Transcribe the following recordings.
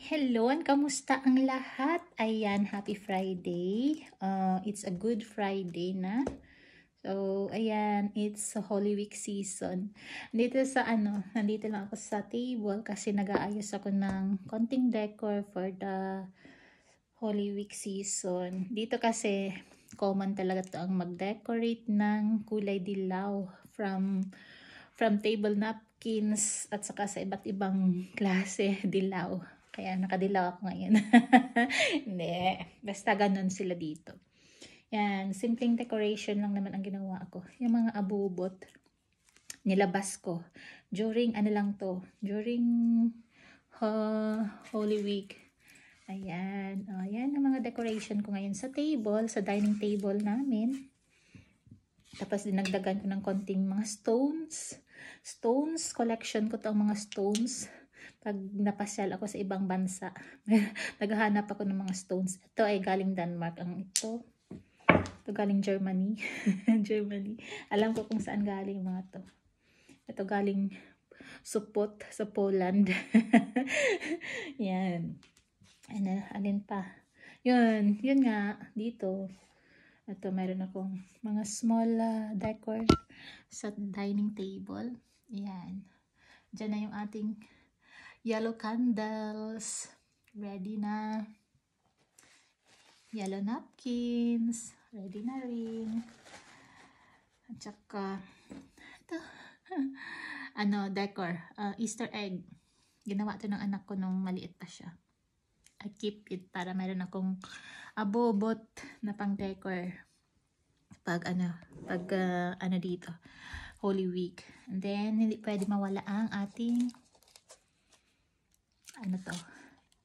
Hello, and kamusta ang lahat? Ayan, happy Friday. It's a good Friday na. So, ayan, it's Holy Week season. Nandito lang ako sa table kasi nag-aayos ako ng konting decor for the Holy Week season. Dito kasi common talaga to ang mag-decorate ng kulay dilaw from table napkins at saka sa iba't ibang klase dilaw. Kaya nakadilaw ako ngayon. Hindi. Basta ganun sila dito. Yan. Simpleng decoration lang naman ang ginawa ko. Yung mga abubot, nilabas ko. During Holy Week. Ayan. O, yan ang mga decoration ko ngayon sa table, sa dining table namin. Tapos dinagdagan ko ng konting mga stones. Stones, collection ko to ang mga stones. Pag napasyal ako sa ibang bansa, naghahanap ako ng mga stones. Ito ay galing Denmark. Ito galing Germany. Germany. Alam ko kung saan galing mga to. Ito galing Sopot sa Poland. Yan. Alin pa? Yun nga. Dito. Ito, meron akong mga small decor sa dining table. Yan. Diyan na yung ating yellow candles. Ready na. Yellow napkins. Ready na rin. At saka, ito. Decor. Easter egg. Ginawa to ng anak ko nung maliit pa siya. I keep it para meron akong abobot na pang decor. Pag dito. Holy Week. And then, hindi pwede mawala ang ating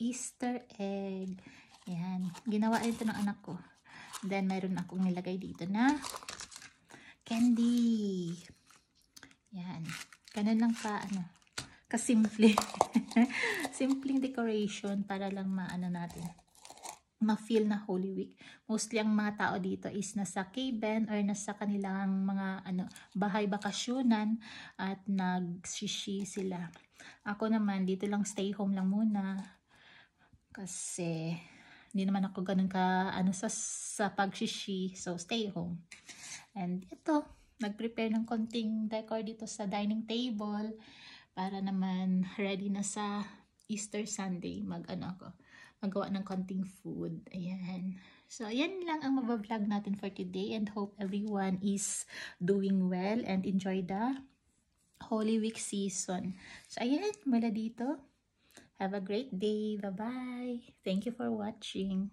Easter egg. Yan. Ginawa ito ng anak ko. Then, mayroon akong nilagay dito na candy. Yan. Ganun lang kasimple. Simpleng decoration para lang ma-feel na Holy Week. Mostly ang mga tao dito is nasa cabin or nasa kanilang mga bahay bakasyonan at nagsishi sila. Ako naman dito lang, stay home lang muna kasi hindi naman ako ganun sa pagsishi, so stay home. And ito, nag-prepare ng konting decor dito sa dining table para naman ready na sa Easter Sunday magawa ng konting food. Ayan. So, ayan lang ang mabablog natin for today and hope everyone is doing well and enjoy the Holy Week season. So, ayan. Mula dito. Have a great day. Bye-bye. Thank you for watching.